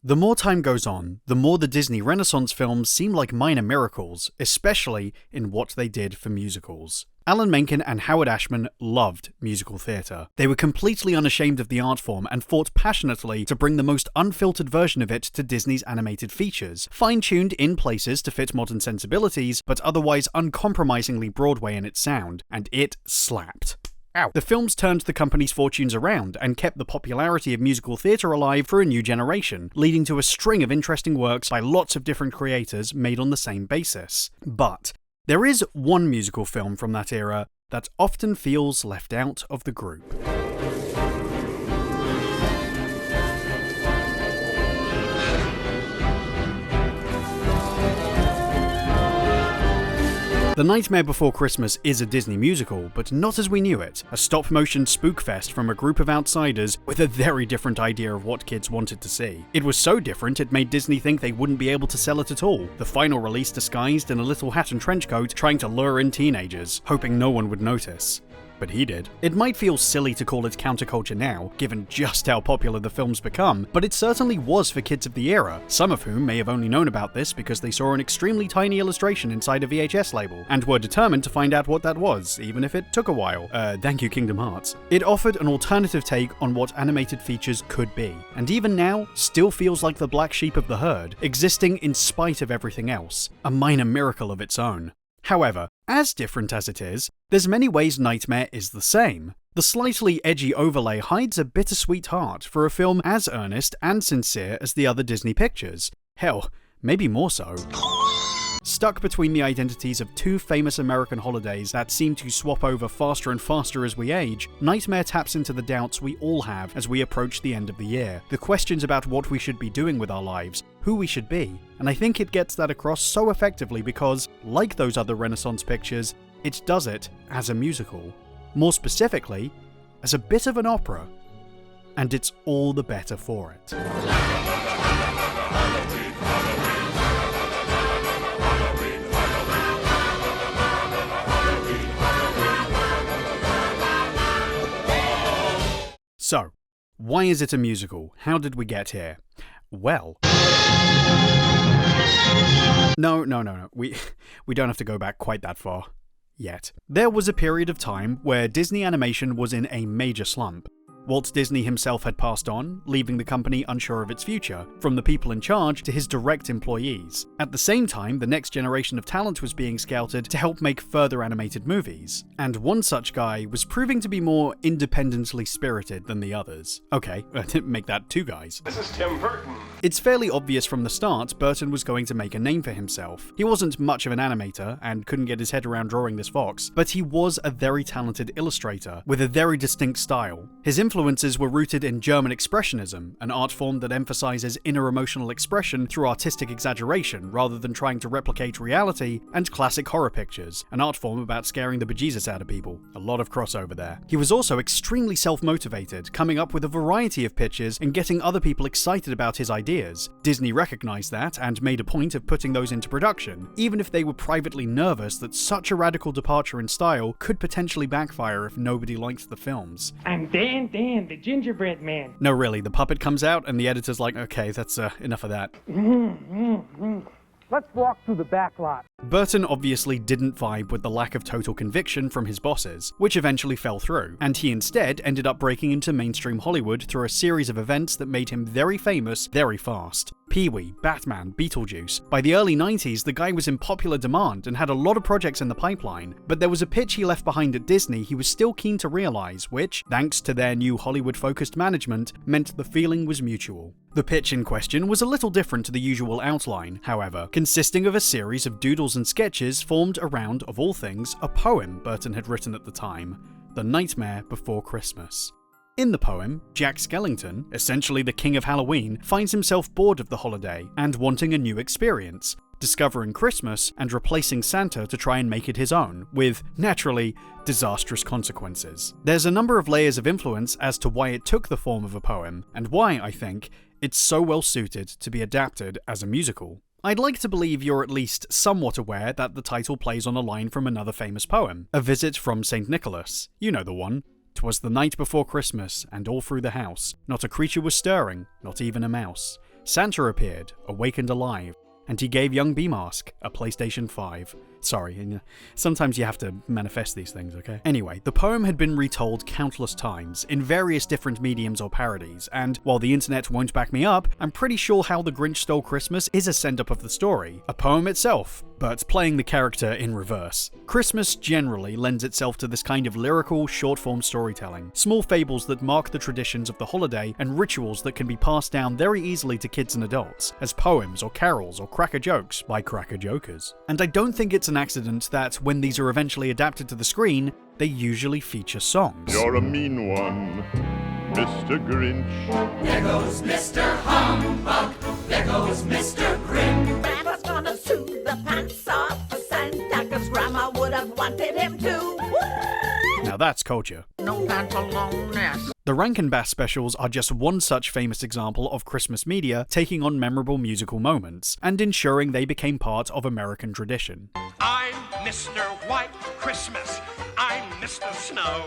The more time goes on, the more the Disney Renaissance films seem like minor miracles, especially in what they did for musicals. Alan Menken and Howard Ashman loved musical theatre. They were completely unashamed of the art form and fought passionately to bring the most unfiltered version of it to Disney's animated features, fine-tuned in places to fit modern sensibilities, but otherwise uncompromisingly Broadway in its sound, and it slapped. Ow. The films turned the company's fortunes around and kept the popularity of musical theatre alive for a new generation, leading to a string of interesting works by lots of different creators made on the same basis. But there is one musical film from that era that often feels left out of the group. The Nightmare Before Christmas is a Disney musical, but not as we knew it, a stop-motion spookfest from a group of outsiders with a very different idea of what kids wanted to see. It was so different it made Disney think they wouldn't be able to sell it at all, the final release disguised in a little hat and trench coat trying to lure in teenagers, hoping no one would notice. But he did. It might feel silly to call it counterculture now, given just how popular the film's become, but it certainly was for kids of the era, some of whom may have only known about this because they saw an extremely tiny illustration inside a VHS label, and were determined to find out what that was, even if it took a while. Thank you, Kingdom Hearts. It offered an alternative take on what animated features could be, and even now, still feels like the black sheep of the herd, existing in spite of everything else, a minor miracle of its own. However, as different as it is, there's many ways Nightmare is the same. The slightly edgy overlay hides a bittersweet heart for a film as earnest and sincere as the other Disney pictures. Hell, maybe more so. Stuck between the identities of two famous American holidays that seem to swap over faster and faster as we age, Nightmare taps into the doubts we all have as we approach the end of the year, the questions about what we should be doing with our lives, who we should be, and I think it gets that across so effectively because, like those other Renaissance pictures, it does it as a musical. More specifically, as a bit of an opera. And it's all the better for it. So, why is it a musical? How did we get here? Well... No. We don't have to go back quite that far. Yet. There was a period of time where Disney animation was in a major slump. Walt Disney himself had passed on, leaving the company unsure of its future, from the people in charge to his direct employees. At the same time, the next generation of talent was being scouted to help make further animated movies, and one such guy was proving to be more independently spirited than the others. Okay, make that two guys. This is Tim Burton. It's fairly obvious from the start Burton was going to make a name for himself. He wasn't much of an animator, and couldn't get his head around drawing this fox, but he was a very talented illustrator, with a very distinct style. His influences were rooted in German Expressionism, an art form that emphasizes inner emotional expression through artistic exaggeration rather than trying to replicate reality, and classic horror pictures, an art form about scaring the bejesus out of people. A lot of crossover there. He was also extremely self-motivated, coming up with a variety of pitches and getting other people excited about his ideas. Disney recognized that and made a point of putting those into production, even if they were privately nervous that such a radical departure in style could potentially backfire if nobody liked the films. I'm Dan, the gingerbread man. No, really, the puppet comes out and the editor's like, okay, that's enough of that. Let's walk through the back lot. Burton obviously didn't vibe with the lack of total conviction from his bosses, which eventually fell through, and he instead ended up breaking into mainstream Hollywood through a series of events that made him very famous very fast. Pee-wee, Batman, Beetlejuice. By the early 90s, the guy was in popular demand and had a lot of projects in the pipeline, but there was a pitch he left behind at Disney he was still keen to realize, which, thanks to their new Hollywood-focused management, meant the feeling was mutual. The pitch in question was a little different to the usual outline, however, consisting of a series of doodles and sketches formed around, of all things, a poem Burton had written at the time, The Nightmare Before Christmas. In the poem, Jack Skellington, essentially the king of Halloween, finds himself bored of the holiday and wanting a new experience, discovering Christmas and replacing Santa to try and make it his own, with, naturally, disastrous consequences. There's a number of layers of influence as to why it took the form of a poem, and why, I think, it's so well suited to be adapted as a musical. I'd like to believe you're at least somewhat aware that the title plays on a line from another famous poem, A Visit from St. Nicholas. You know the one. 'Twas the night before Christmas, and all through the house, not a creature was stirring, not even a mouse. Santa appeared, awake and alive, and he gave young B-Mask a PlayStation 5. Sorry, sometimes you have to manifest these things, okay? Anyway, the poem had been retold countless times, in various different mediums or parodies, and while the internet won't back me up, I'm pretty sure How the Grinch Stole Christmas is a send-up of the story, a poem itself, but playing the character in reverse. Christmas generally lends itself to this kind of lyrical, short-form storytelling, small fables that mark the traditions of the holiday and rituals that can be passed down very easily to kids and adults, as poems or carols or cracker jokes by cracker jokers. And I don't think it's an accident that when these are eventually adapted to the screen, they usually feature songs. You're a mean one, Mr. Grinch. There goes Mr. Humbug, there goes Mr. Grim. Santa's gonna sue the pants off of Santa, 'cause Grandma would have wanted him to. Now that's culture. No pants aloneness. The Rankin Bass specials are just one such famous example of Christmas media taking on memorable musical moments, and ensuring they became part of American tradition. I'm Mr. White Christmas. I'm Mr. Snow.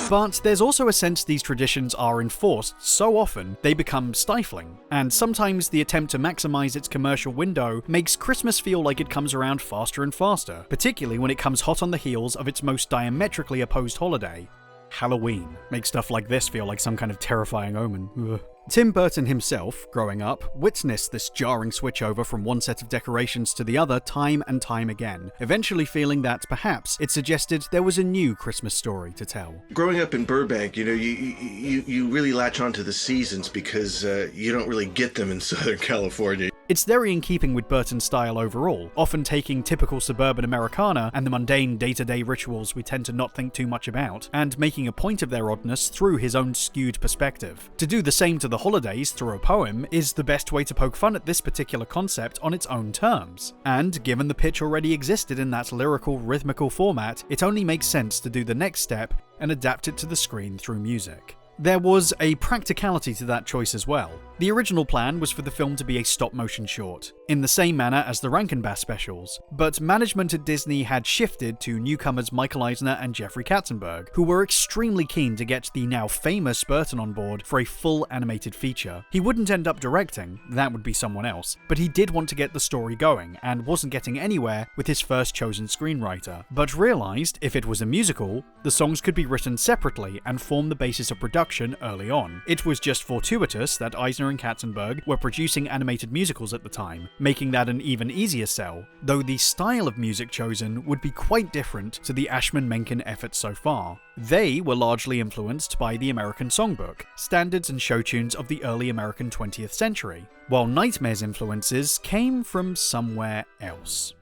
But there's also a sense these traditions are enforced so often they become stifling, and sometimes the attempt to maximize its commercial window makes Christmas feel like it comes around faster and faster, particularly when it comes hot on the heels of its most diametrically opposed holiday, Halloween. Makes stuff like this feel like some kind of terrifying omen. Ugh. Tim Burton himself, growing up, witnessed this jarring switchover from one set of decorations to the other time and time again, eventually feeling that perhaps it suggested there was a new Christmas story to tell. Growing up in Burbank, you really latch onto the seasons because you don't really get them in Southern California. It's very in keeping with Burton's style overall, often taking typical suburban Americana and the mundane day-to-day rituals we tend to not think too much about, and making a point of their oddness through his own skewed perspective. To do the same to the holidays through a poem is the best way to poke fun at this particular concept on its own terms. And given the pitch already existed in that lyrical, rhythmical format, it only makes sense to do the next step and adapt it to the screen through music. There was a practicality to that choice as well. The original plan was for the film to be a stop-motion short, in the same manner as the Rankin Bass specials, but management at Disney had shifted to newcomers Michael Eisner and Jeffrey Katzenberg, who were extremely keen to get the now famous Burton on board for a full animated feature. He wouldn't end up directing, that would be someone else, but he did want to get the story going, and wasn't getting anywhere with his first chosen screenwriter, but realized if it was a musical, the songs could be written separately and form the basis of production early on. It was just fortuitous that Eisner and Katzenberg were producing animated musicals at the time, making that an even easier sell, though the style of music chosen would be quite different to the Ashman-Menken efforts so far. They were largely influenced by the American Songbook, standards and show tunes of the early American 20th century, while Nightmare's influences came from somewhere else.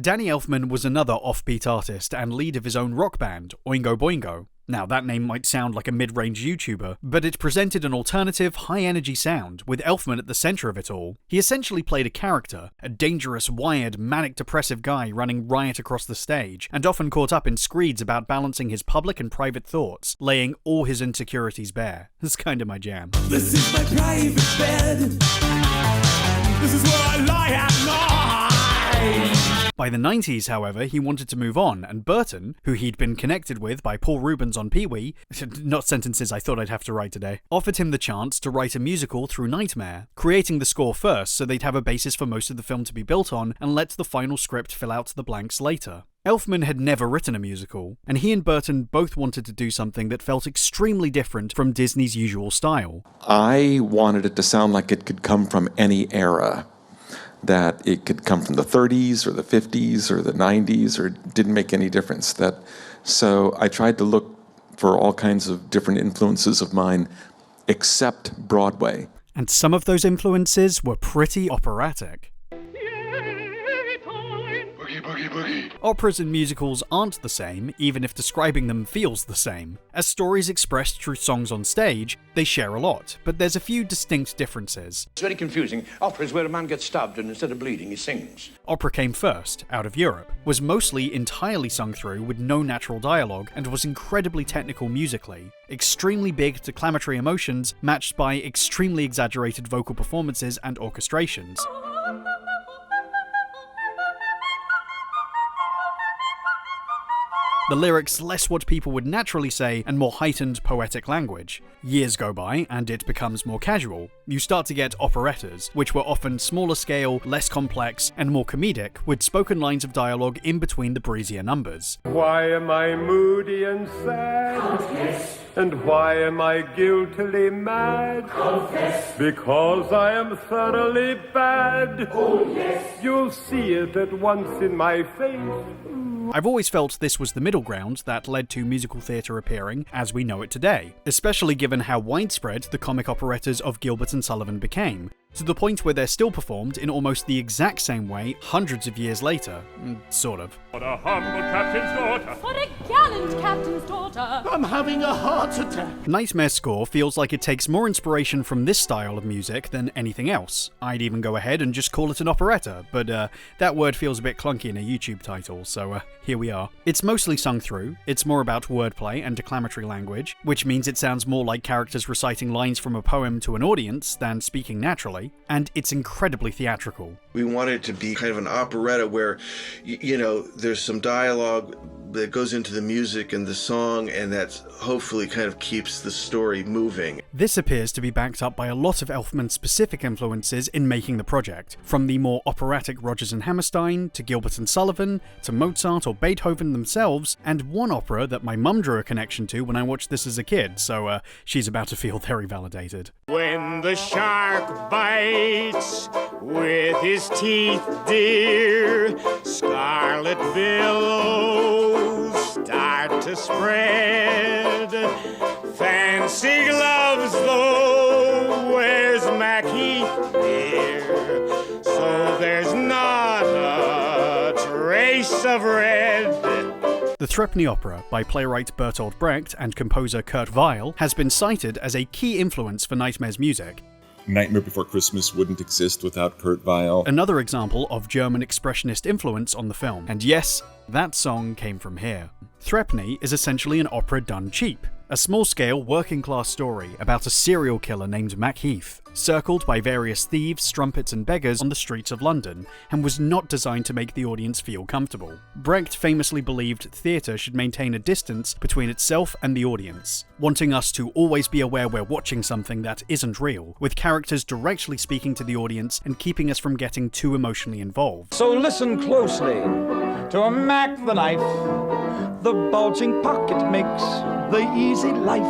Danny Elfman was another offbeat artist and lead of his own rock band, Oingo Boingo. Now, that name might sound like a mid-range YouTuber, but it presented an alternative, high-energy sound, with Elfman at the center of it all. He essentially played a character, a dangerous, wired, manic-depressive guy running riot across the stage, and often caught up in screeds about balancing his public and private thoughts, laying all his insecurities bare. It's kinda my jam. This is my private bed. This is where I lie at night. By the 90s, however, he wanted to move on, and Burton, who he'd been connected with by Paul Reubens on Pee-wee, not sentences I thought I'd have to write today, offered him the chance to write a musical through Nightmare, creating the score first so they'd have a basis for most of the film to be built on, and let the final script fill out the blanks later. Elfman had never written a musical, and he and Burton both wanted to do something that felt extremely different from Disney's usual style. I wanted it to sound like it could come from any era. That it could come from the 30s or the 50s or the 90s, or it didn't make any difference. So I tried to look for all kinds of different influences of mine, except Broadway. And some of those influences were pretty operatic. Boogie, boogie. Operas and musicals aren't the same, even if describing them feels the same. As stories expressed through songs on stage, they share a lot, but there's a few distinct differences. It's very confusing. Opera is where a man gets stabbed and instead of bleeding, he sings. Opera came first, out of Europe, was mostly entirely sung through with no natural dialogue, and was incredibly technical musically. Extremely big declamatory emotions matched by extremely exaggerated vocal performances and orchestrations. The lyrics less what people would naturally say and more heightened poetic language. Years go by and it becomes more casual. You start to get operettas, which were often smaller scale, less complex, and more comedic, with spoken lines of dialogue in between the breezier numbers. Why am I moody and sad? Confess. And why am I guiltily mad? Confess. Because I am thoroughly bad. Oh yes. You'll see it at once in my face. I've always felt this was the middle ground that led to musical theatre appearing as we know it today, especially given how widespread the comic operettas of Gilbert and Sullivan became, to the point where they're still performed in almost the exact same way hundreds of years later. Sort of. For a humble captain's daughter. For a gallant captain's daughter. I'm having a heart attack. Nightmare's score feels like it takes more inspiration from this style of music than anything else. I'd even go ahead and just call it an operetta, but that word feels a bit clunky in a YouTube title, so here we are. It's mostly sung through, it's more about wordplay and declamatory language, which means it sounds more like characters reciting lines from a poem to an audience than speaking naturally, and it's incredibly theatrical. We wanted it to be kind of an operetta where, you know, there's some dialogue that goes into the music and the song, and that hopefully kind of keeps the story moving. This appears to be backed up by a lot of Elfman-specific influences in making the project, from the more operatic Rodgers and Hammerstein, to Gilbert and Sullivan, to Mozart or Beethoven themselves, and one opera that my mum drew a connection to when I watched this as a kid, so she's about to feel very validated. When the shark bites with his teeth, dear, scarlet billows start to spread. Fancy gloves, though, where's Macheath, dear? So there's not a trace of red. The Threepenny Opera, by playwright Bertolt Brecht and composer Kurt Weill, has been cited as a key influence for Nightmare's music. Nightmare Before Christmas wouldn't exist without Kurt Weill. Another example of German expressionist influence on the film. And yes, that song came from here. Threepenny is essentially an opera done cheap. A small-scale, working-class story about a serial killer named Macheath, circled by various thieves, strumpets and beggars on the streets of London, and was not designed to make the audience feel comfortable. Brecht famously believed theatre should maintain a distance between itself and the audience, wanting us to always be aware we're watching something that isn't real, with characters directly speaking to the audience and keeping us from getting too emotionally involved. So listen closely to a Mac the knife. The bulging pocket makes the easy life.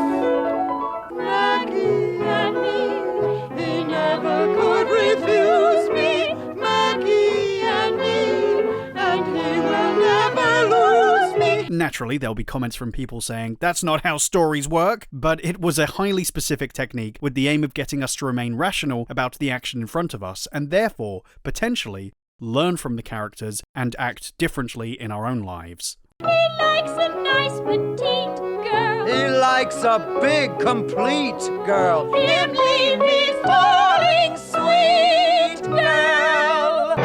Maggie and me, he never could refuse me. Maggie and me, and he will never lose me. Naturally, there'll be comments from people saying, that's not how stories work, but it was a highly specific technique with the aim of getting us to remain rational about the action in front of us, and therefore, potentially, learn from the characters and act differently in our own lives. He likes a nice petite girl. He likes a big, complete girl. Him leave me falling, sweet girl.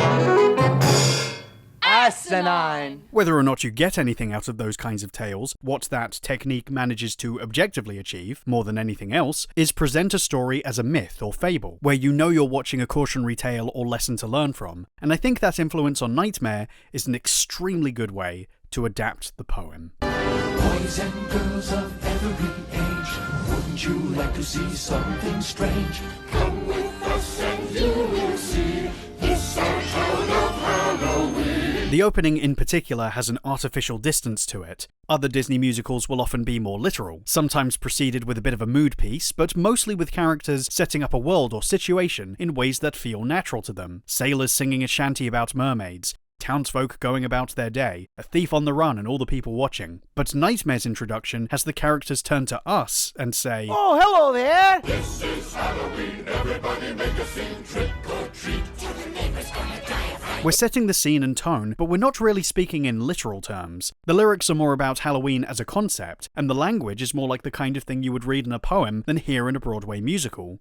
Asinine. Whether or not you get anything out of those kinds of tales, what that technique manages to objectively achieve, more than anything else, is present a story as a myth or fable, where you know you're watching a cautionary tale or lesson to learn from. And I think that influence on Nightmare is an extremely good way to adapt the poem. Boys and girls of every age, wouldn't you like to see something strange? Come with us and you will see this our town of Halloween. The opening in particular has an artificial distance to it. Other Disney musicals will often be more literal, sometimes preceded with a bit of a mood piece, but mostly with characters setting up a world or situation in ways that feel natural to them. Sailors singing a shanty about mermaids, townsfolk going about their day, a thief on the run and all the people watching. But Nightmare's introduction has the characters turn to us and say, Oh, hello there! This is Halloween, everybody make a scene, trick or treat. Tell the neighbors gonna die of fright. We're setting the scene and tone, but we're not really speaking in literal terms. The lyrics are more about Halloween as a concept, and the language is more like the kind of thing you would read in a poem than hear in a Broadway musical.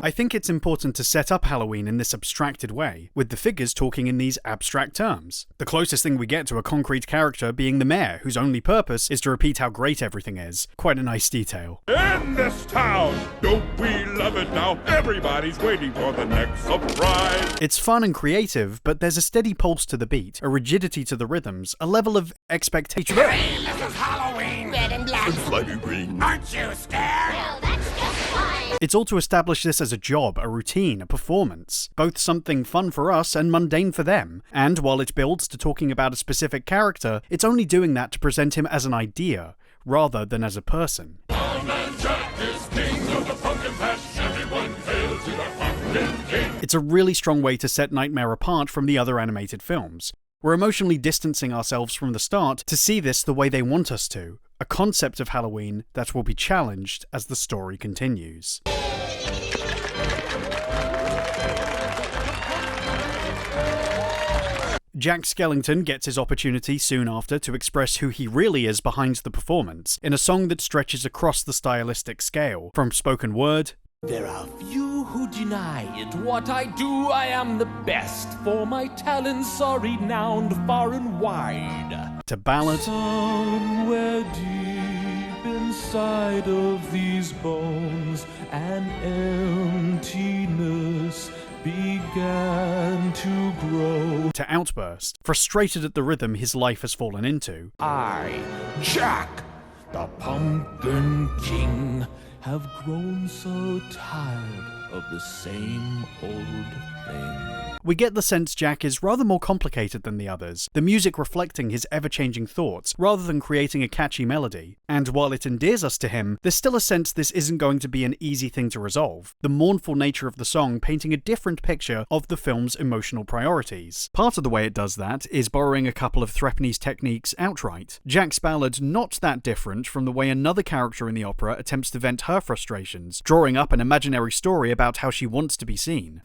I think it's important to set up Halloween in this abstracted way, with the figures talking in these abstract terms. The closest thing we get to a concrete character being the mayor, whose only purpose is to repeat how great everything is. Quite a nice detail. In this town, don't we love it now? Everybody's waiting for the next surprise. It's fun and creative, but there's a steady pulse to the beat, a rigidity to the rhythms, a level of expectation. Hey, this is Halloween. Red and black. And slightly green. Aren't you scared? Well, that's just fine. It's all to establish this as a job, a routine, a performance, both something fun for us and mundane for them. And while it builds to talking about a specific character, it's only doing that to present him as an idea, rather than as a person. It's a really strong way to set Nightmare apart from the other animated films. We're emotionally distancing ourselves from the start to see this the way they want us to, a concept of Halloween that will be challenged as the story continues. Jack Skellington gets his opportunity soon after to express who he really is behind the performance, in a song that stretches across the stylistic scale, from spoken word. There are few who deny it. What I do, I am the best, for my talents are renowned far and wide. To ballad. Somewhere deep inside of these bones, an emptiness began to grow. To outburst, frustrated at the rhythm his life has fallen into. I, Jack, the Pumpkin King, have grown so tired of the same old thing. We get the sense Jack is rather more complicated than the others, the music reflecting his ever-changing thoughts, rather than creating a catchy melody. And while it endears us to him, there's still a sense this isn't going to be an easy thing to resolve, the mournful nature of the song painting a different picture of the film's emotional priorities. Part of the way it does that is borrowing a couple of Threepney's techniques outright. Jack's ballad not that different from the way another character in the opera attempts to vent her frustrations, drawing up an imaginary story about how she wants to be seen.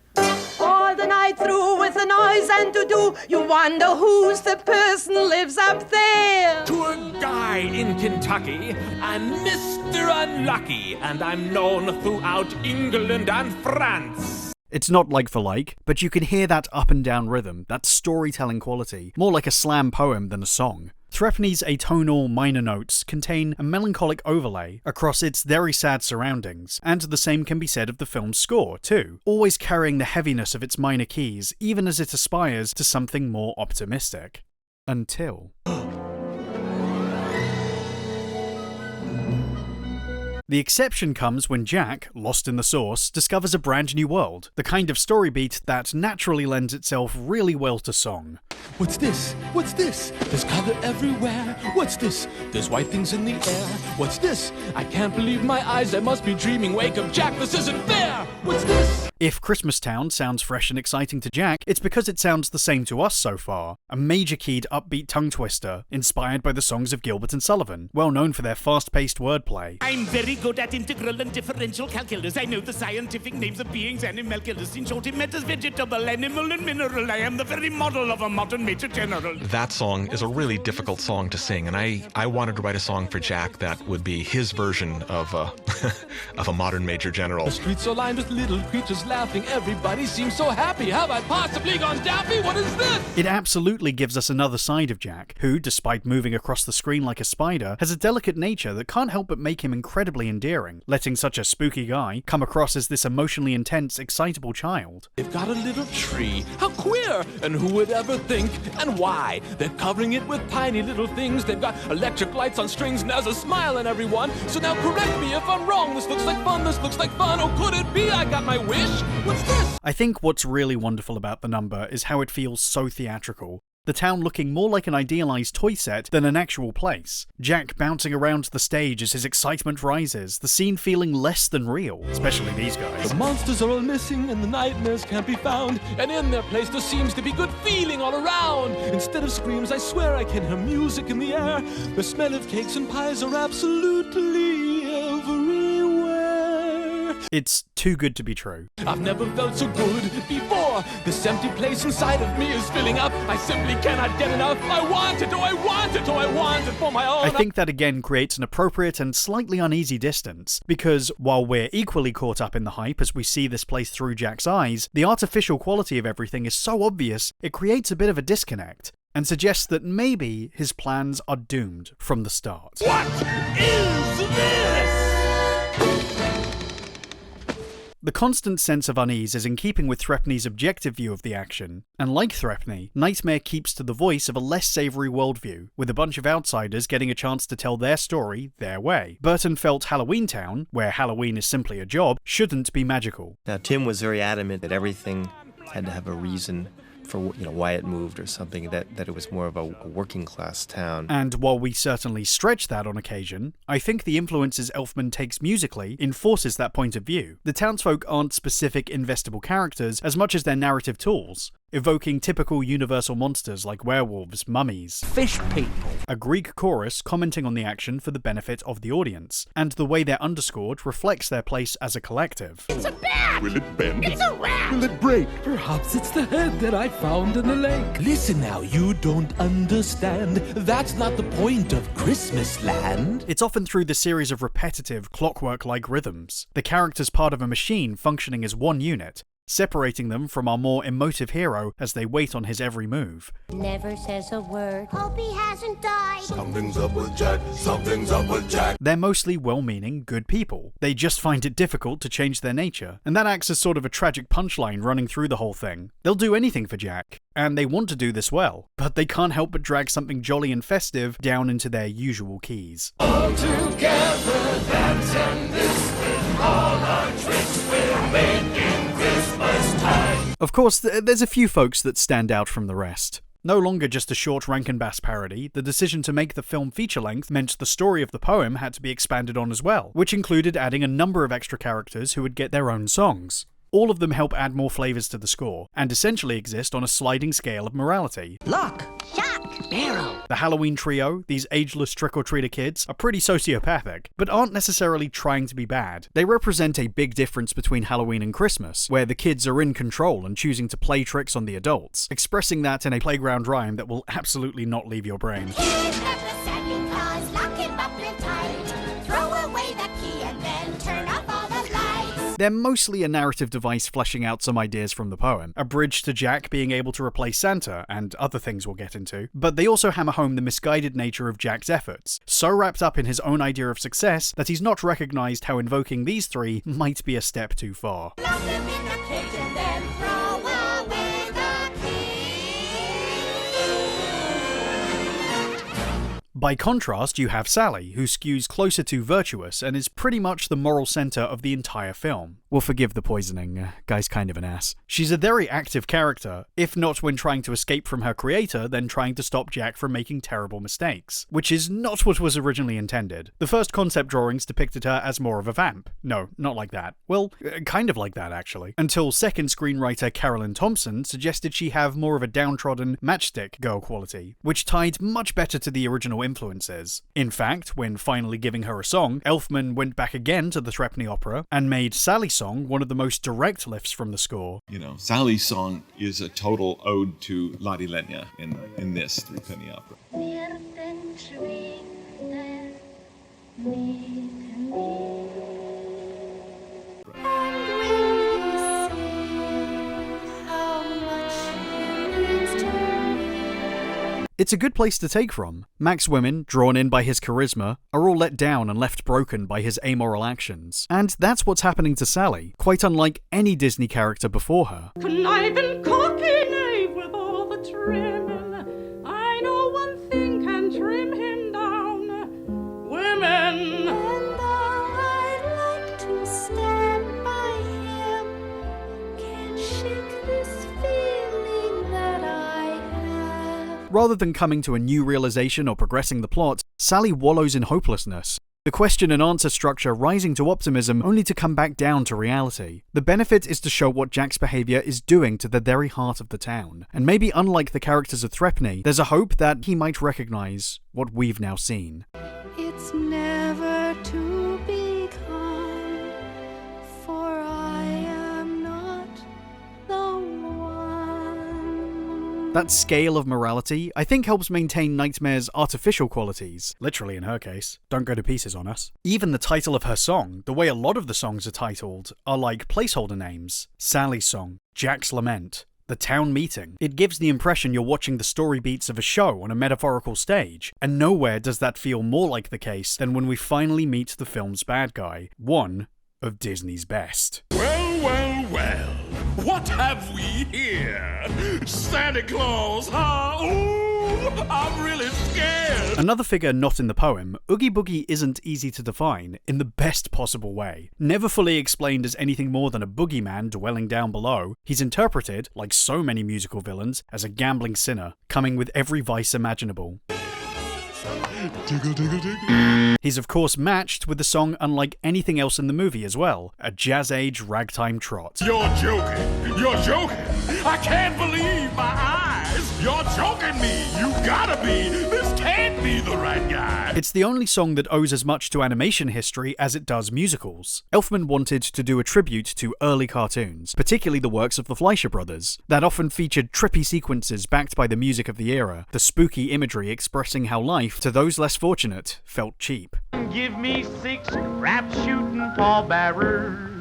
All the night through with the noise and to-do, you wonder who's the person lives up there. To a guy in Kentucky, I'm Mr. Unlucky, and I'm known throughout England and France. It's not like for like, but you can hear that up and down rhythm, that storytelling quality, more like a slam poem than a song. Threepney's atonal minor notes contain a melancholic overlay across its very sad surroundings, and the same can be said of the film's score, too, always carrying the heaviness of its minor keys, even as it aspires to something more optimistic. Until... The exception comes when Jack, lost in the source, discovers a brand new world, the kind of story beat that naturally lends itself really well to song. What's this? What's this? There's color everywhere. What's this? There's white things in the air. What's this? I can't believe my eyes. I must be dreaming. Wake up, Jack. This isn't fair. What's this? If Christmas Town sounds fresh and exciting to Jack, it's because it sounds the same to us so far. A major-keyed upbeat tongue twister, inspired by the songs of Gilbert and Sullivan, well known for their fast-paced wordplay. I'm very good at integral and differential calculus. I know the scientific names of beings, animalculus. In short, it matters vegetable, animal, and mineral. I am the very model of a modern major general. That song is a really difficult song to sing, and I wanted to write a song for Jack that would be his version of a modern major general. The streets are lined with little creatures laughing. Everybody seems so happy. Have I possibly gone daffy? What is this? It absolutely gives us another side of Jack, who, despite moving across the screen like a spider, has a delicate nature that can't help but make him incredibly endearing, letting such a spooky guy come across as this emotionally intense, excitable child. They've got a little tree. How queer! And who would ever think? And why? They're covering it with tiny little things. They've got electric lights on strings, and there's a smile on everyone. So now correct me if I'm wrong. This looks like fun. This looks like fun. Oh, could it be? I got my wish. What's this? I think what's really wonderful about the number is how it feels so theatrical. The town looking more like an idealized toy set than an actual place. Jack bouncing around the stage as his excitement rises, the scene feeling less than real, especially these guys. The monsters are all missing and the nightmares can't be found, and in their place there seems to be good feeling all around. Instead of screams, I swear I can hear music in the air. The smell of cakes and pies are absolutely everywhere. It's too good to be true. I've never felt so good before. This empty place inside of me is filling up. I simply cannot get enough. I want it, oh I want it, oh I want it. for my own. I think that again creates an appropriate and slightly uneasy distance, because while we're equally caught up in the hype as we see this place through Jack's eyes, the artificial quality of everything is so obvious it creates a bit of a disconnect, and suggests that maybe his plans are doomed from the start. What is this? The constant sense of unease is in keeping with Threpney's objective view of the action, and like Threpney, Nightmare keeps to the voice of a less savoury worldview, with a bunch of outsiders getting a chance to tell their story their way. Burton felt Halloween Town, where Halloween is simply a job, shouldn't be magical. Now, Tim was very adamant that everything had to have a reason for why it moved or something, that it was more of a working class town. And while we certainly stretch that on occasion, I think the influences Elfman takes musically enforces that point of view. The townsfolk aren't specific investable characters as much as they're narrative tools, evoking typical Universal monsters like werewolves, mummies, fish people, a Greek chorus commenting on the action for the benefit of the audience, and the way they're underscored reflects their place as a collective. It's a bat! Will it bend? It's a rat! Will it break? Perhaps it's the head that I found in the lake. Listen now, you don't understand. That's not the point of Christmas Land. It's often through the series of repetitive, clockwork-like rhythms, the characters part of a machine functioning as one unit, separating them from our more emotive hero as they wait on his every move. Never says a word. Hope he hasn't died. Something's up with Jack. Something's up with Jack. They're mostly well-meaning, good people. They just find it difficult to change their nature, and that acts as sort of a tragic punchline running through the whole thing. They'll do anything for Jack, and they want to do this well, but they can't help but drag something jolly and festive down into their usual keys. All together, that's and this, with all our tricks we're making Christmas time. Of course, there's a few folks that stand out from the rest. No longer just a short Rankin Bass parody, the decision to make the film feature-length meant the story of the poem had to be expanded on as well, which included adding a number of extra characters who would get their own songs. All of them help add more flavours to the score, and essentially exist on a sliding scale of morality. Look! Shock! Barrel! The Halloween trio, these ageless trick-or-treater kids, are pretty sociopathic, but aren't necessarily trying to be bad. They represent a big difference between Halloween and Christmas, where the kids are in control and choosing to play tricks on the adults, expressing that in a playground rhyme that will absolutely not leave your brain. Kidnap the Santa Claus, lock him up in tight. Throw away the key and then turn off all the lights. They're mostly a narrative device fleshing out some ideas from the poem, a bridge to Jack being able to replace Santa, and other things we'll get into, but they also hammer home the misguided nature of Jack's efforts, so wrapped up in his own idea of success that he's not recognised how invoking these three might be a step too far. Lock them in the cage and then throw away the key. By contrast, you have Sally, who skews closer to virtuous and is pretty much the moral centre of the entire film. We'll forgive the poisoning, guy's kind of an ass. She's a very active character, if not when trying to escape from her creator, then trying to stop Jack from making terrible mistakes, which is not what was originally intended. The first concept drawings depicted her as more of a vamp. No, not like that. Well, kind of like that actually. Until second screenwriter Carolyn Thompson suggested she have more of a downtrodden matchstick girl quality, which tied much better to the original influences. In fact, when finally giving her a song, Elfman went back again to the Threpney opera and made Sally's song one of the most direct lifts from the score. You know, Sally's song is a total ode to Lottie Lenya in this Threepenny Opera. It's a good place to take from. Mac's women, drawn in by his charisma, are all let down and left broken by his amoral actions. And that's what's happening to Sally, quite unlike any Disney character before her. Conniving, cocky knave with all the trimming. I know one thing can trim him down. Women. And though I'd like to stand by him, can't shake this feeling that I have. Rather than coming to a new realization or progressing the plot, Sally wallows in hopelessness. The question and answer structure rising to optimism only to come back down to reality. The benefit is to show what Jack's behaviour is doing to the very heart of the town. And maybe unlike the characters of Threpney, there's a hope that he might recognise what we've now seen. It's never to become, for I am not the one. That scale of morality, I think, helps maintain Nightmare's artificial qualities, literally in her case. Don't go to pieces on us. Even the title of her song, the way a lot of the songs are titled, are like placeholder names. Sally's Song, Jack's Lament, The Town Meeting. It gives the impression you're watching the story beats of a show on a metaphorical stage, and nowhere does that feel more like the case than when we finally meet the film's bad guy, one of Disney's best. Well, well, well. What have we here? Santa Claus, huh? Ooh, I'm really scared. Another figure not in the poem, Oogie Boogie isn't easy to define in the best possible way. Never fully explained as anything more than a boogeyman dwelling down below, he's interpreted, like so many musical villains, as a gambling sinner, coming with every vice imaginable. Diggle, diggle, diggle. He's of course matched with a song unlike anything else in the movie as well, a jazz-age ragtime trot. You're joking. You're joking. I can't believe my eyes. You're joking me. You gotta be. This can't be the right guy. It's the only song that owes as much to animation history as it does musicals. Elfman wanted to do a tribute to early cartoons, particularly the works of the Fleischer brothers, that often featured trippy sequences backed by the music of the era, the spooky imagery expressing how life, to those less fortunate, felt cheap. Give me 6 crap-shooting pallbearers.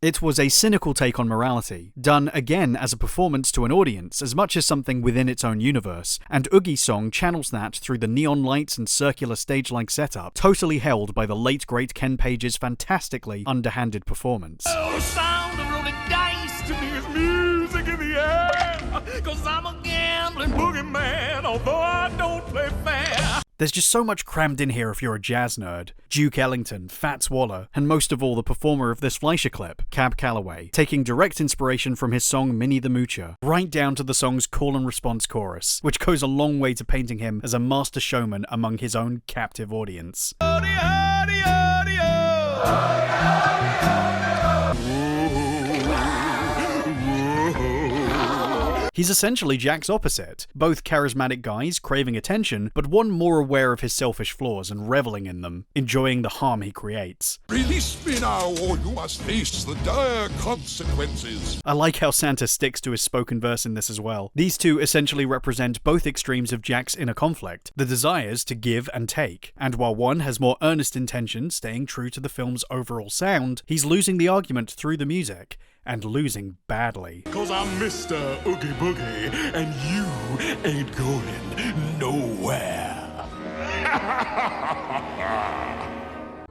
It was a cynical take on morality, done again as a performance to an audience as much as something within its own universe, and Oogie's song channels that through the neon lights and circular stage-like setup, totally held by the late great Ken Page's fantastically underhanded performance. Oh, sound of rolling dice to me is music in the air. 'Cause I'm a gambling boogeyman, although I don't play fair. There's just so much crammed in here if you're a jazz nerd. Duke Ellington, Fats Waller, and most of all the performer of this Fleischer clip, Cab Calloway, taking direct inspiration from his song Minnie the Moocher, right down to the song's call and response chorus, which goes a long way to painting him as a master showman among his own captive audience. He's essentially Jack's opposite, both charismatic guys craving attention, but one more aware of his selfish flaws and reveling in them, enjoying the harm he creates. Release me now, or you must face the dire consequences. I like how Santa sticks to his spoken verse in this as well. These two essentially represent both extremes of Jack's inner conflict, the desires to give and take, and while one has more earnest intentions, staying true to the film's overall sound, he's losing the argument through the music, and losing badly. 'Cause I'm Mr. Oogie Boogie, and you ain't going nowhere.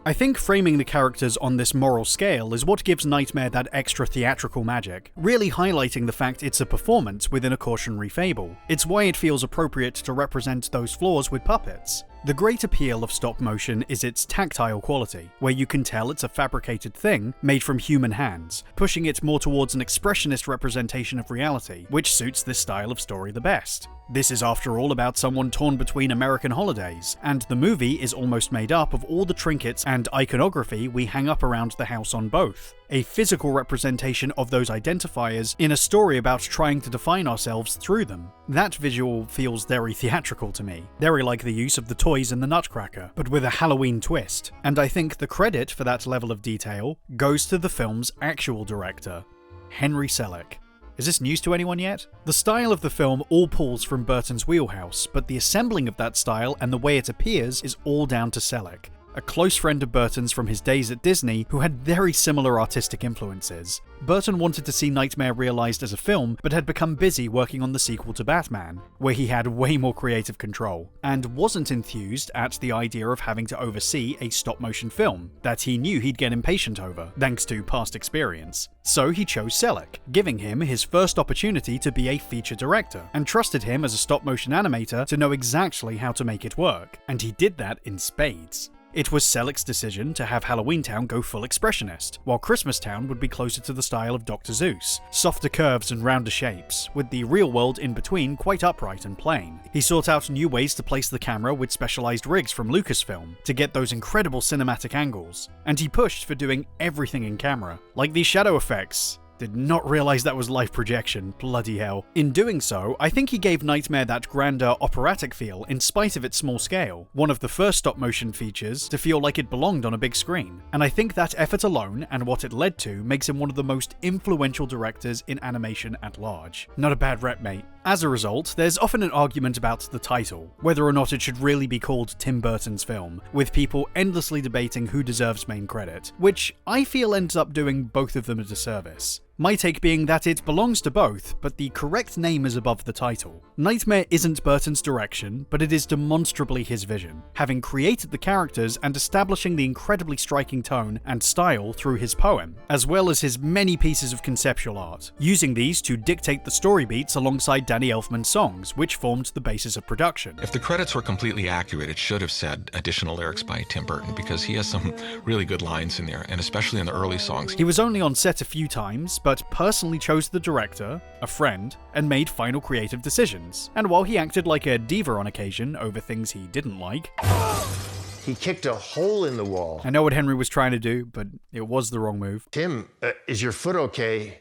I think framing the characters on this moral scale is what gives Nightmare that extra theatrical magic, really highlighting the fact it's a performance within a cautionary fable. It's why it feels appropriate to represent those flaws with puppets. The great appeal of stop motion is its tactile quality, where you can tell it's a fabricated thing made from human hands, pushing it more towards an expressionist representation of reality, which suits this style of story the best. This is after all about someone torn between American holidays, and the movie is almost made up of all the trinkets and iconography we hang up around the house on both. A physical representation of those identifiers in a story about trying to define ourselves through them. That visual feels very theatrical to me, very like the use of the toys in the Nutcracker, but with a Halloween twist. And I think the credit for that level of detail goes to the film's actual director, Henry Selick. Is this news to anyone yet? The style of the film all pulls from Burton's wheelhouse, but the assembling of that style and the way it appears is all down to Selick, a close friend of Burton's from his days at Disney who had very similar artistic influences. Burton wanted to see Nightmare realized as a film, but had become busy working on the sequel to Batman, where he had way more creative control, and wasn't enthused at the idea of having to oversee a stop-motion film that he knew he'd get impatient over, thanks to past experience. So he chose Selick, giving him his first opportunity to be a feature director, and trusted him as a stop-motion animator to know exactly how to make it work, and he did that in spades. It was Selick's decision to have Halloween Town go full expressionist, while Christmas Town would be closer to the style of Dr. Seuss, softer curves and rounder shapes, with the real world in between quite upright and plain. He sought out new ways to place the camera with specialized rigs from Lucasfilm to get those incredible cinematic angles, and he pushed for doing everything in camera, like these shadow effects. Did not realize that was live projection, bloody hell. In doing so, I think he gave Nightmare that grander operatic feel in spite of its small scale, one of the first stop-motion features to feel like it belonged on a big screen. And I think that effort alone, and what it led to, makes him one of the most influential directors in animation at large. Not a bad rep, mate. As a result, there's often an argument about the title, whether or not it should really be called Tim Burton's film, with people endlessly debating who deserves main credit, which I feel ends up doing both of them a disservice. My take being that it belongs to both, but the correct name is above the title. Nightmare isn't Burton's direction, but it is demonstrably his vision, having created the characters and establishing the incredibly striking tone and style through his poem, as well as his many pieces of conceptual art, using these to dictate the story beats alongside Danny Elfman's songs, which formed the basis of production. If the credits were completely accurate, it should have said additional lyrics by Tim Burton, because he has some really good lines in there, and especially in the early songs. He was only on set a few times, but personally chose the director, a friend, and made final creative decisions. And while he acted like a diva on occasion over things he didn't like, he kicked a hole in the wall. I know what Henry was trying to do, but it was the wrong move. Tim, is your foot okay?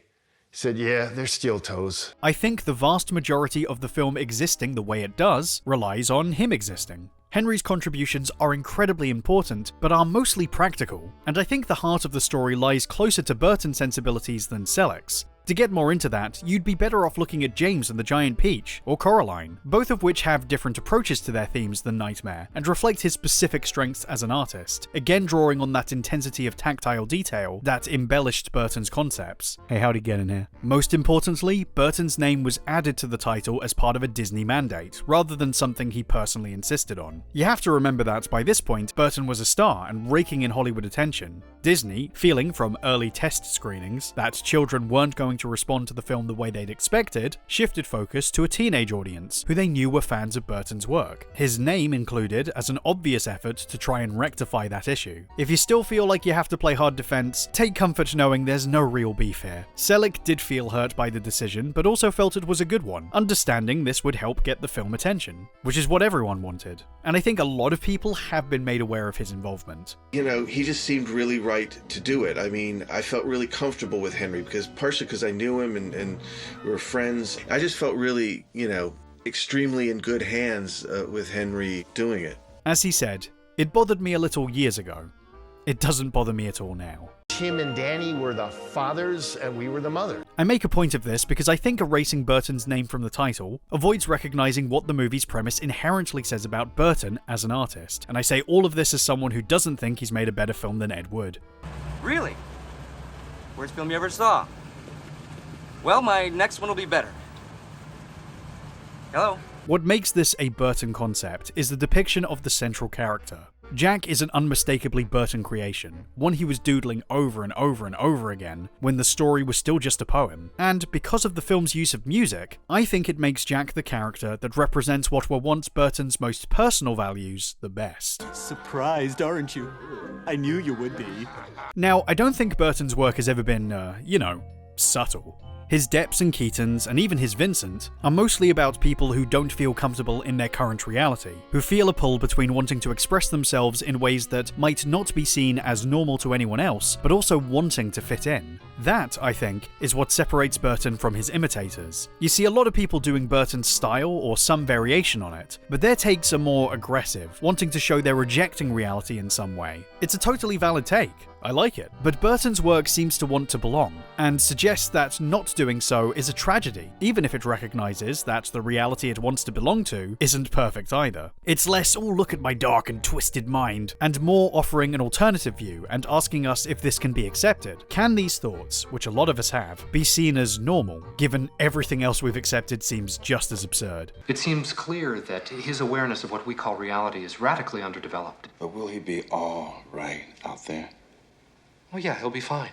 He said, yeah, they're steel toes. I think the vast majority of the film existing the way it does relies on him existing. Henry's contributions are incredibly important, but are mostly practical, and I think the heart of the story lies closer to Burton's sensibilities than Selleck's. To get more into that, you'd be better off looking at James and the Giant Peach, or Coraline, both of which have different approaches to their themes than Nightmare, and reflect his specific strengths as an artist, again drawing on that intensity of tactile detail that embellished Burton's concepts. Hey, how'd he get in here? Most importantly, Burton's name was added to the title as part of a Disney mandate, rather than something he personally insisted on. You have to remember that by this point, Burton was a star and raking in Hollywood attention. Disney, feeling from early test screenings that children weren't going to respond to the film the way they'd expected, shifted focus to a teenage audience who they knew were fans of Burton's work. His name included as an obvious effort to try and rectify that issue. If you still feel like you have to play hard defense, take comfort knowing there's no real beef here. Selleck did feel hurt by the decision, but also felt it was a good one, understanding this would help get the film attention, which is what everyone wanted. And I think a lot of people have been made aware of his involvement. You know, he just seemed really right to do it. I mean, I felt really comfortable with Henry, partially because I knew him and we were friends. I just felt really, extremely in good hands with Henry doing it. As he said, it bothered me a little years ago. It doesn't bother me at all now. Tim and Danny were the fathers and we were the mother. I make a point of this because I think erasing Burton's name from the title avoids recognizing what the movie's premise inherently says about Burton as an artist. And I say all of this as someone who doesn't think he's made a better film than Ed Wood. Really? Worst film you ever saw? Well, my next one will be better. Hello? What makes this a Burton concept is the depiction of the central character. Jack is an unmistakably Burton creation, one he was doodling over and over and over again when the story was still just a poem. And because of the film's use of music, I think it makes Jack the character that represents what were once Burton's most personal values the best. Surprised, aren't you? I knew you would be. Now, I don't think Burton's work has ever been, subtle. His Depps and Keatons, and even his Vincent, are mostly about people who don't feel comfortable in their current reality, who feel a pull between wanting to express themselves in ways that might not be seen as normal to anyone else, but also wanting to fit in. That, I think, is what separates Burton from his imitators. You see a lot of people doing Burton's style or some variation on it, but their takes are more aggressive, wanting to show they're rejecting reality in some way. It's a totally valid take. I like it. But Burton's work seems to want to belong, and suggests that not doing so is a tragedy, even if it recognizes that the reality it wants to belong to isn't perfect either. It's less, oh look at my dark and twisted mind, and more offering an alternative view and asking us if this can be accepted. Can these thoughts, which a lot of us have, be seen as normal, given everything else we've accepted seems just as absurd? It seems clear that his awareness of what we call reality is radically underdeveloped. But will he be all right out there? Oh yeah, he'll be fine.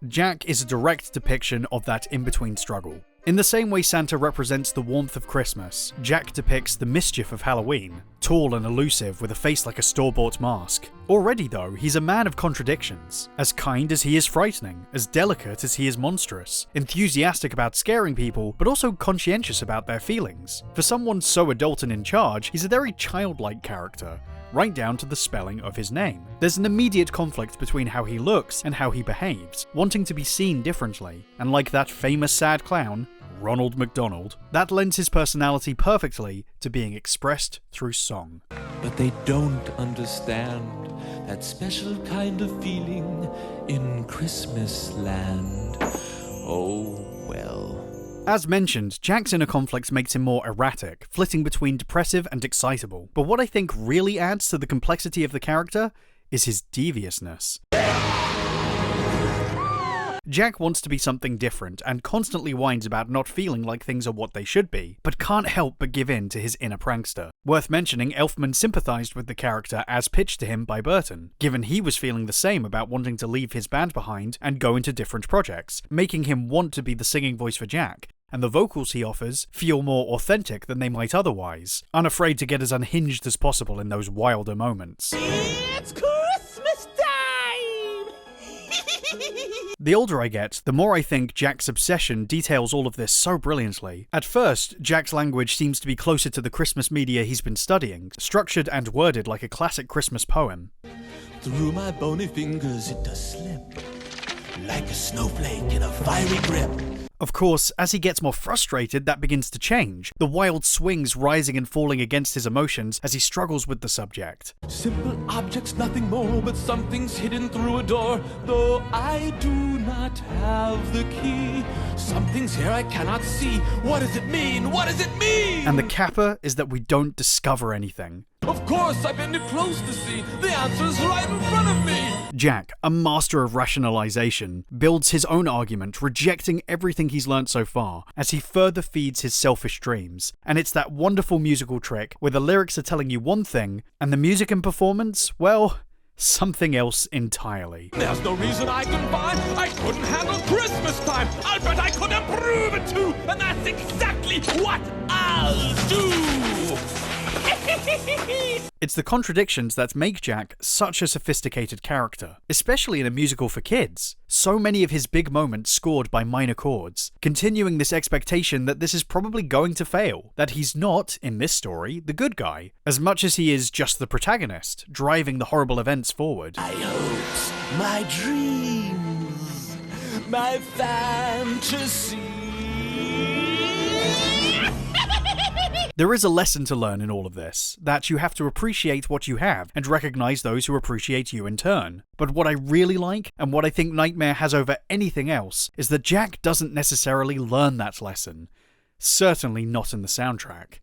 Jack is a direct depiction of that in-between struggle. In the same way Santa represents the warmth of Christmas, Jack depicts the mischief of Halloween, tall and elusive with a face like a store-bought mask. Already though, he's a man of contradictions, as kind as he is frightening, as delicate as he is monstrous, enthusiastic about scaring people, but also conscientious about their feelings. For someone so adult and in charge, he's a very childlike character, right down to the spelling of his name. There's an immediate conflict between how he looks and how he behaves, wanting to be seen differently. And like that famous sad clown, Ronald McDonald, that lends his personality perfectly to being expressed through song. But they don't understand that special kind of feeling in Christmas land. Oh, well. As mentioned, Jack's inner conflict makes him more erratic, flitting between depressive and excitable. But what I think really adds to the complexity of the character is his deviousness. Jack wants to be something different and constantly whines about not feeling like things are what they should be, but can't help but give in to his inner prankster. Worth mentioning, Elfman sympathised with the character as pitched to him by Burton, given he was feeling the same about wanting to leave his band behind and go into different projects, making him want to be the singing voice for Jack, and the vocals he offers feel more authentic than they might otherwise, unafraid to get as unhinged as possible in those wilder moments. It's Christmas time! The older I get, the more I think Jack's obsession details all of this so brilliantly. At first, Jack's language seems to be closer to the Christmas media he's been studying, structured and worded like a classic Christmas poem. Through my bony fingers it does slip, like a snowflake in a fiery grip. Of course, as he gets more frustrated, that begins to change, the wild swings rising and falling against his emotions as he struggles with the subject. Simple objects, nothing more, but something's hidden through a door. Though I do not have the key, something's here I cannot see. What does it mean? What does it mean? And the capper is that we don't discover anything. Of course, I've been too close to see. The answer's right in front of me. Jack, a master of rationalization, builds his own argument, rejecting everything he's learnt so far, as he further feeds his selfish dreams. And it's that wonderful musical trick where the lyrics are telling you one thing, and the music and performance, well, something else entirely. There's no reason I can find I couldn't handle Christmas time. I'll bet I could improve it too, and that's exactly what I'll do. It's the contradictions that make Jack such a sophisticated character, especially in a musical for kids. So many of his big moments scored by minor chords, continuing this expectation that this is probably going to fail, that he's not, in this story, the good guy, as much as he is just the protagonist, driving the horrible events forward. My hopes, my dreams, my fantasy. There is a lesson to learn in all of this, that you have to appreciate what you have and recognize those who appreciate you in turn. But what I really like, and what I think Nightmare has over anything else, is that Jack doesn't necessarily learn that lesson. Certainly not in the soundtrack.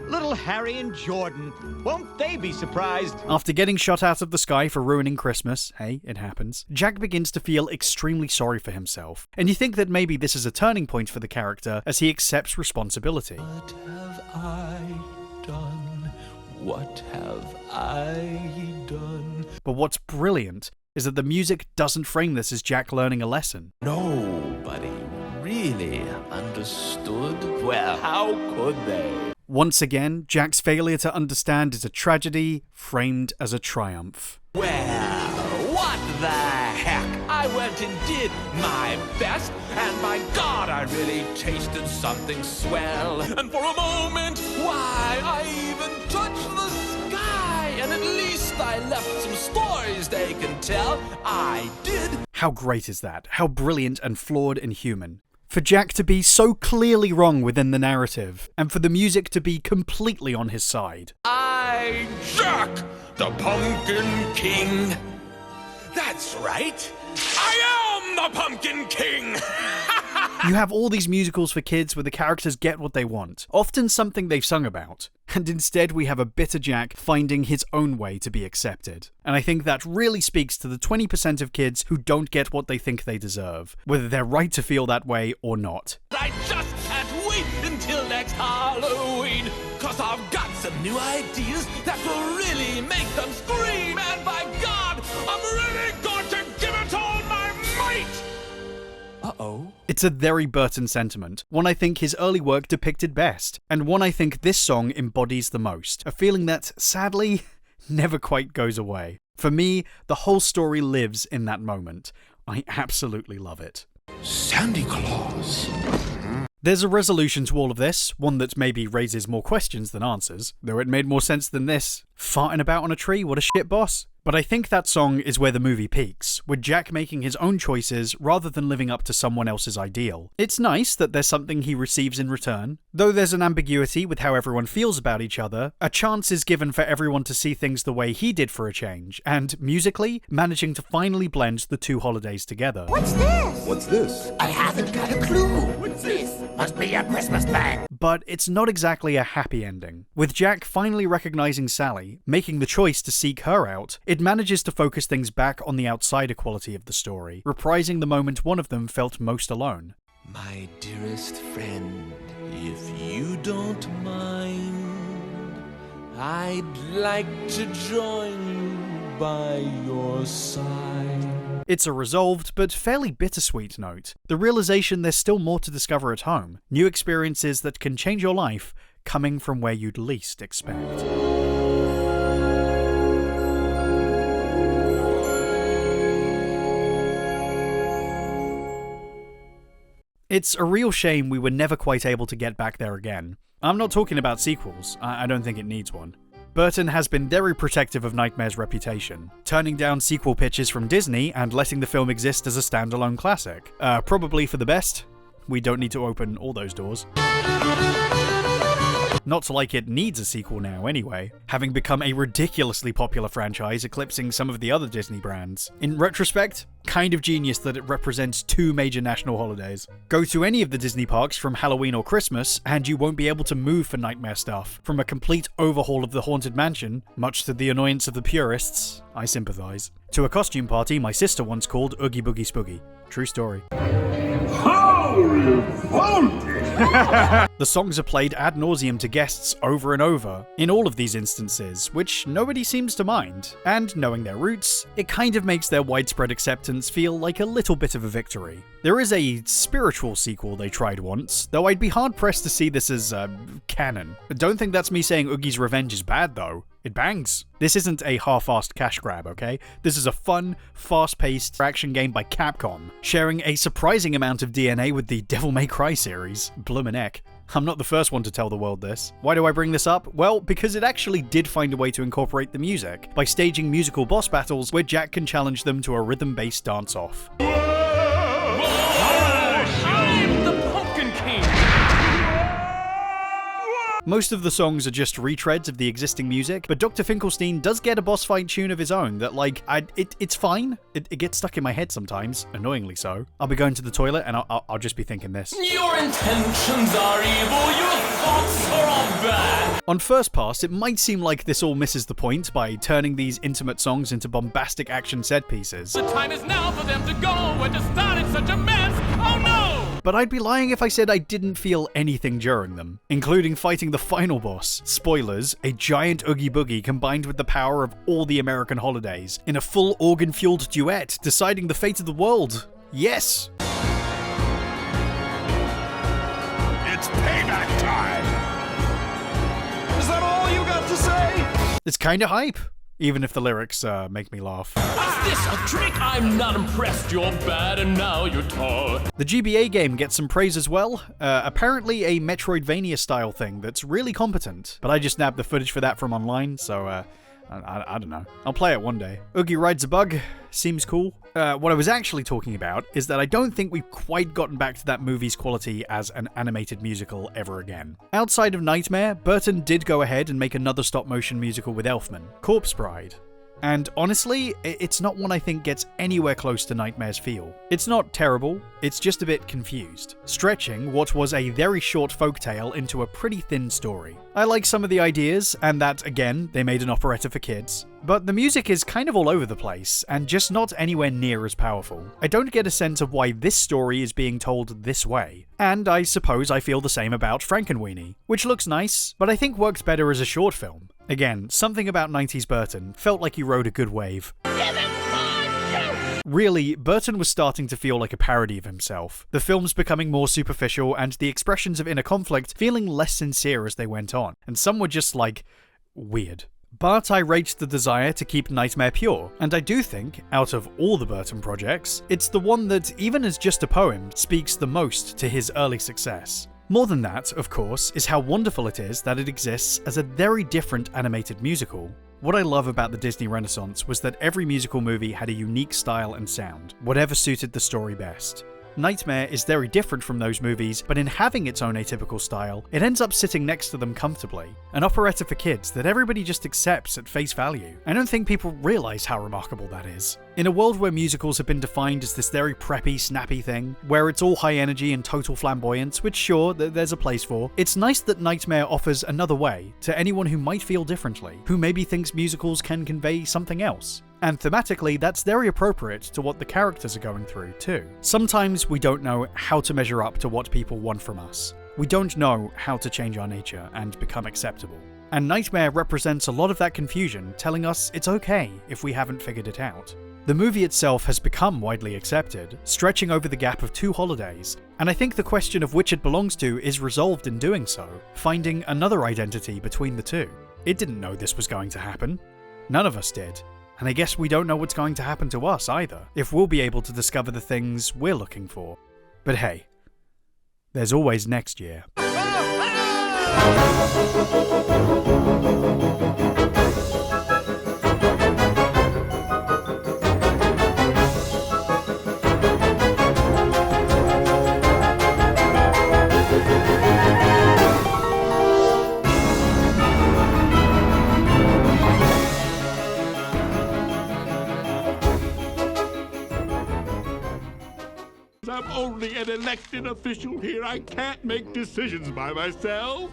Little Harry and Jordan, won't they be surprised? After getting shot out of the sky for ruining Christmas, hey, it happens, Jack begins to feel extremely sorry for himself. And you think that maybe this is a turning point for the character as he accepts responsibility. What have I done? What have I done? But what's brilliant is that the music doesn't frame this as Jack learning a lesson. Nobody really understood. Well, how could they? Once again, Jack's failure to understand is a tragedy framed as a triumph. Well, what the heck? I went and did my best, and by God, I really tasted something swell. And for a moment, why, I even touched the sky, and at least I left some stories they can tell. I did. How great is that? How brilliant and flawed and human. For Jack to be so clearly wrong within the narrative, and for the music to be completely on his side. Jack, the Pumpkin King. That's right. I am the Pumpkin King. You have all these musicals for kids where the characters get what they want, often something they've sung about, and instead we have a bitter Jack finding his own way to be accepted. And I think that really speaks to the 20% of kids who don't get what they think they deserve, whether they're right to feel that way or not. I just can't wait until next Halloween, 'cause I've got some new ideas that will really make them scream, and by God, I'm really going to give it all my might! Uh-oh. It's a very Burton sentiment, one I think his early work depicted best, and one I think this song embodies the most, a feeling that, sadly, never quite goes away. For me, the whole story lives in that moment. I absolutely love it. Santa Claus. There's a resolution to all of this, one that maybe raises more questions than answers, though it made more sense than this. Farting about on a tree, what a shit boss. But I think that song is where the movie peaks, with Jack making his own choices rather than living up to someone else's ideal. It's nice that there's something he receives in return. Though there's an ambiguity with how everyone feels about each other, a chance is given for everyone to see things the way he did for a change, and musically, managing to finally blend the two holidays together. What's this? What's this? I haven't got a clue. What's this? Must be a Christmas thing. But it's not exactly a happy ending. With Jack finally recognizing Sally, making the choice to seek her out, it manages to focus things back on the outsider quality of the story, reprising the moment one of them felt most alone. My dearest friend, if you don't mind, I'd like to join you by your side. It's a resolved but fairly bittersweet note. The realization there's still more to discover at home, new experiences that can change your life coming from where you'd least expect. It's a real shame we were never quite able to get back there again. I'm not talking about sequels, I don't think it needs one. Burton has been very protective of Nightmare's reputation, turning down sequel pitches from Disney and letting the film exist as a standalone classic. Probably for the best. We don't need to open all those doors. Not like it needs a sequel now anyway, having become a ridiculously popular franchise eclipsing some of the other Disney brands. In retrospect, kind of genius that it represents two major national holidays. Go to any of the Disney parks from Halloween or Christmas, and you won't be able to move for Nightmare stuff. From a complete overhaul of the Haunted Mansion, much to the annoyance of the purists, I sympathize, to a costume party my sister once called Oogie Boogie Spoogie. True story. How revolting! The songs are played ad nauseum to guests over and over, in all of these instances, which nobody seems to mind. And knowing their roots, it kind of makes their widespread acceptance feel like a little bit of a victory. There is a spiritual sequel they tried once, though I'd be hard-pressed to see this as, canon. I don't think that's me saying Oogie's Revenge is bad, though. It bangs. This isn't a half-assed cash grab, okay? This is a fun, fast-paced action game by Capcom, sharing a surprising amount of DNA with the Devil May Cry series. Bloomin' heck. I'm not the first one to tell the world this. Why do I bring this up? Well, because it actually did find a way to incorporate the music, by staging musical boss battles where Jack can challenge them to a rhythm-based dance-off. I'm the Pumpkin King! Most of the songs are just retreads of the existing music, but Dr. Finkelstein does get a boss fight tune of his own that, like, it's fine. It gets stuck in my head sometimes, annoyingly so. I'll be going to the toilet and I'll just be thinking this. Your intentions are evil, your thoughts are all bad. On first pass, it might seem like this all misses the point by turning these intimate songs into bombastic action set pieces. The time is now for them to go and to start in such a mess. Oh no! But I'd be lying if I said I didn't feel anything during them, including fighting the final boss. Spoilers, a giant Oogie Boogie combined with the power of all the American holidays, in a full organ-fueled duet, deciding the fate of the world. Yes! It's payback time! Is that all you got to say? It's kinda hype, even if the lyrics make me laugh. Is this a trick? I'm not impressed. You're bad and now you're tall. The GBA game gets some praise as well. Apparently a Metroidvania-style thing that's really competent, but I just nabbed the footage for that from online, so I don't know. I'll play it one day. Oogie rides a bug. Seems cool. What I was actually talking about is that I don't think we've quite gotten back to that movie's quality as an animated musical ever again. Outside of Nightmare, Burton did go ahead and make another stop-motion musical with Elfman, Corpse Bride. And honestly, it's not one I think gets anywhere close to Nightmare's feel. It's not terrible, it's just a bit confused, stretching what was a very short folktale into a pretty thin story. I like some of the ideas, and that, again, they made an operetta for kids, but the music is kind of all over the place, and just not anywhere near as powerful. I don't get a sense of why this story is being told this way. And I suppose I feel the same about Frankenweenie, which looks nice, but I think works better as a short film. Again, something about 90s Burton felt like he rode a good wave. Really, Burton was starting to feel like a parody of himself, the films becoming more superficial and the expressions of inner conflict feeling less sincere as they went on, and some were just like, weird. But I rate the desire to keep Nightmare pure, and I do think, out of all the Burton projects, it's the one that, even as just a poem, speaks the most to his early success. More than that, of course, is how wonderful it is that it exists as a very different animated musical. What I love about the Disney Renaissance was that every musical movie had a unique style and sound, whatever suited the story best. Nightmare is very different from those movies, but in having its own atypical style, it ends up sitting next to them comfortably. An operetta for kids that everybody just accepts at face value. I don't think people realize how remarkable that is. In a world where musicals have been defined as this very preppy, snappy thing, where it's all high energy and total flamboyance, which sure, there's a place for, it's nice that Nightmare offers another way to anyone who might feel differently, who maybe thinks musicals can convey something else. And thematically, that's very appropriate to what the characters are going through, too. Sometimes we don't know how to measure up to what people want from us. We don't know how to change our nature and become acceptable. And Nightmare represents a lot of that confusion, telling us it's okay if we haven't figured it out. The movie itself has become widely accepted, stretching over the gap of 2 holidays, and I think the question of which it belongs to is resolved in doing so, finding another identity between the two. It didn't know this was going to happen. None of us did. And I guess we don't know what's going to happen to us either, if we'll be able to discover the things we're looking for. But hey, there's always next year. I'm only an elected official here. I can't make decisions by myself.